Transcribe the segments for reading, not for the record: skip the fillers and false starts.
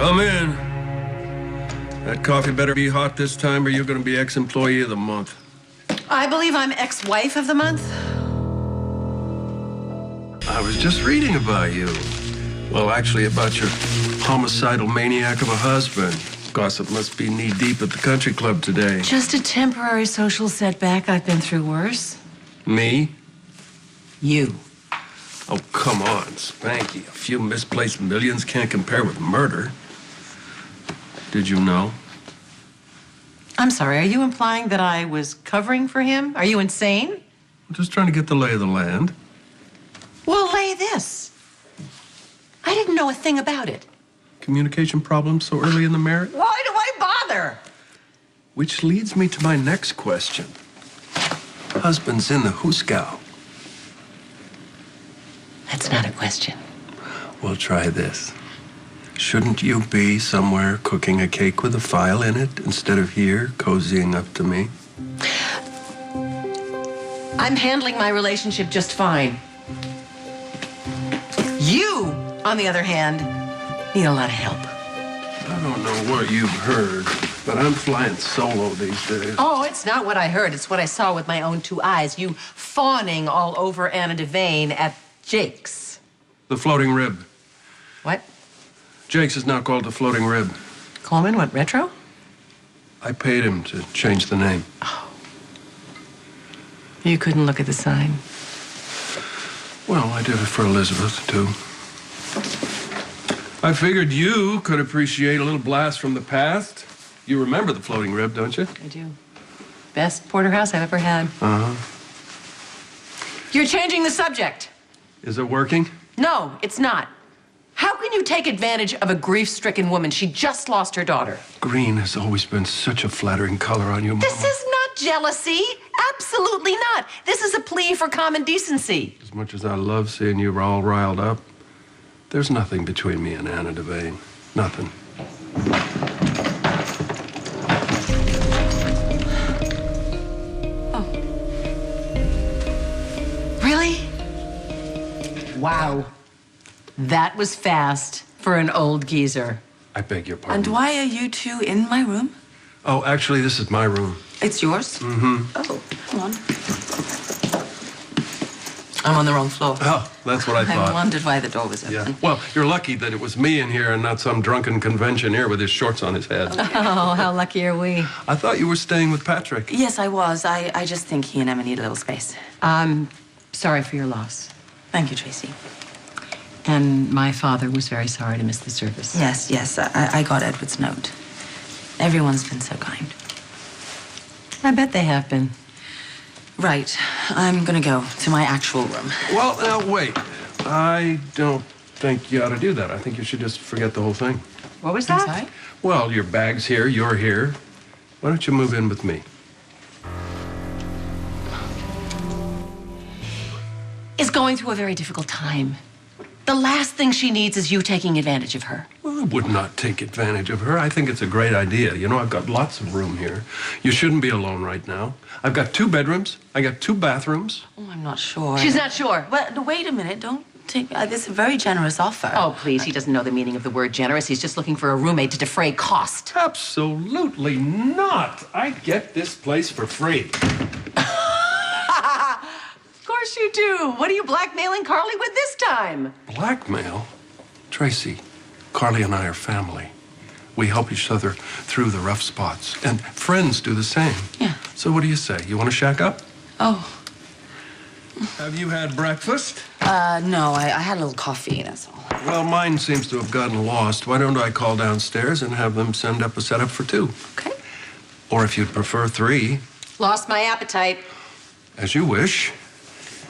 Come in. That coffee better be hot this time or you're going to be ex-employee of the month. I believe I'm ex-wife of the month. I was just reading about you. Well, actually, about your homicidal maniac of a husband. Gossip must be knee-deep at the country club today. Just a temporary social setback. I've been through worse. Me? You. Oh, come on, Spanky. A few misplaced millions can't compare with murder. Did you know? I'm sorry, are you implying that I was covering for him? Are you insane? I'm just trying to get the lay of the land. Well, lay this. I didn't know a thing about it. Communication problems so early in the marriage? Why do I bother? Which leads me to my next question. Husband's in the hoosegow. That's not a question. Well, try this. Shouldn't you be somewhere cooking a cake with a file in it instead of here cozying up to me? I'm handling my relationship just fine. You, on the other hand, need a lot of help. I don't know what you've heard, but I'm flying solo these days. Oh, it's not what I heard. It's what I saw with my own two eyes. You fawning all over Anna.wmv at Jake's. The floating rib. What? Jake's is now called the floating rib. Coleman, what, retro? I paid him to change the name. Oh. You couldn't look at the sign. Well, I did it for Elizabeth, too. I figured you could appreciate a little blast from the past. You remember the floating rib, don't you? I do. Best porterhouse I've ever had. Uh-huh. You're changing the subject. Is it working? No, it's not. How can you take advantage of a grief-stricken woman? She just lost her daughter. Green has always been such a flattering color on you, Mama. This is not jealousy. Absolutely not. This is a plea for common decency. As much as I love seeing you all riled up, there's nothing between me and Anna.wmv. Nothing. Oh. Really? Wow. That was fast for an old geezer. I beg your pardon. And why are you two in my room? Oh, actually, this is my room. It's yours? Mm-hmm. Oh, hang on. I'm on the wrong floor. Oh, that's what I thought. I wondered why the door was open. Yeah. Well, you're lucky that it was me in here and not some drunken conventioneer with his shorts on his head. Oh, how lucky are we? I thought you were staying with Patrick. Yes, I was. I just think he and Emma need a little space. I'm sorry for your loss. Thank you, Tracy. And my father was very sorry to miss the service. Yes. I got Edward's note. Everyone's been so kind. I bet they have been. Right. I'm gonna go to my actual room. Well, now, wait. I don't think you ought to do that. I think you should just forget the whole thing. What was I'm that? sorry? Well, your bag's here, you're here. Why don't you move in with me? Is going through a very difficult time. The last thing she needs is you taking advantage of her. Well, I would not take advantage of her. I think it's a great idea. You know, I've got lots of room here. You shouldn't be alone right now. I've got 2 bedrooms. I got 2 bathrooms. Oh, I'm not sure. She's not sure. Well, wait a minute. Don't take... this is a very generous offer. Oh, please. He doesn't know the meaning of the word generous. He's just looking for a roommate to defray cost. Absolutely not. I get this place for free. Of course you do. What are you blackmailing Carly with this time? Blackmail? Tracy, Carly and I are family. We help each other through the rough spots. And friends do the same. Yeah. So what do you say? You want to shack up? Oh. Have you had breakfast? No. I had a little coffee, that's all. Well, mine seems to have gotten lost. Why don't I call downstairs and have them send up a setup for 2? Okay. Or if you'd prefer 3. Lost my appetite. As you wish.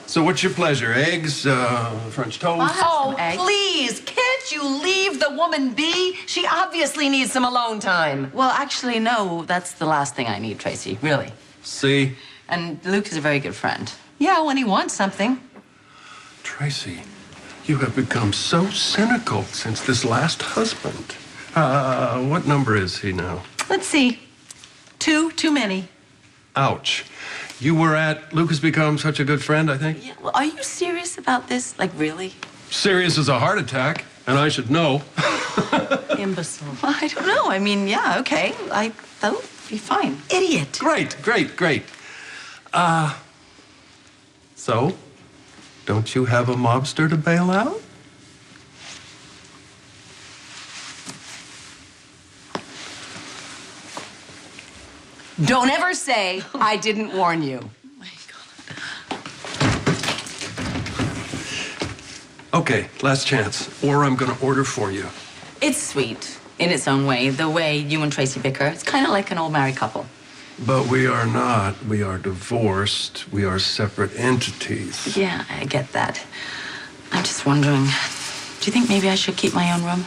So what's your pleasure? Eggs, French toast? Oh, Some eggs. please, can't you leave the woman be? She obviously needs some alone time. Well, actually, no. That's the last thing I need, Tracy. Really. See? And Luke is a very good friend. Yeah, when he wants something. Tracy, you have become so cynical since this last husband. What number is he now? Let's see. 2 too many. Ouch. You were at Luke has become such a good friend, I think? Yeah, well, are you serious about this? Like, really? serious as a heart attack, and I should know. Imbecile. Well, I don't know. I mean, yeah, okay. That'll be fine. Idiot. Great. So, don't you have a mobster to bail out? Don't ever say I didn't warn you. Oh, my God. Okay, last chance, or I'm gonna order for you. It's sweet in its own way, the way you and Tracy bicker. It's kind of like an old married couple. But we are not. We are divorced. We are separate entities. Yeah, I get that. I'm just wondering, do you think maybe I should keep my own room?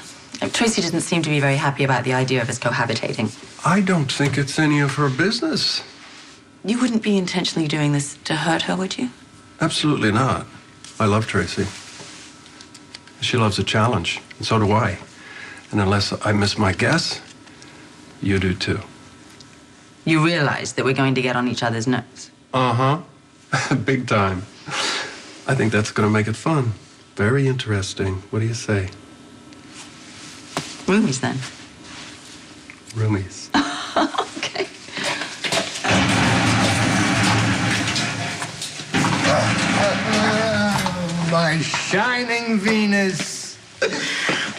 Tracy doesn't seem to be very happy about the idea of us cohabitating. I don't think it's any of her business. You wouldn't be intentionally doing this to hurt her, would you? Absolutely not. I love Tracy. She loves a challenge, and so do I. And unless I miss my guess, you do too. You realize that we're going to get on each other's nerves. Uh-huh. Big time. I think that's going to make it fun. Very interesting. What do you say? Roomies, then. Roomies. Okay. My shining Venus.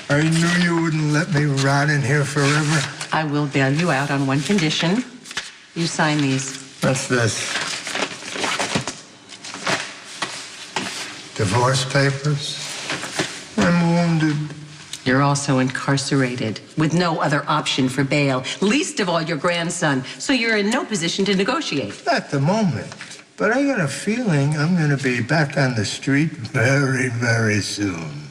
I knew you wouldn't let me rot in here forever. I will bail you out on one condition. You sign these. What's this? Divorce papers? I'm wounded. You're also incarcerated with no other option for bail, least of all your grandson, so you're in no position to negotiate. At the moment. But I got a feeling I'm going to be back on the street very, very soon.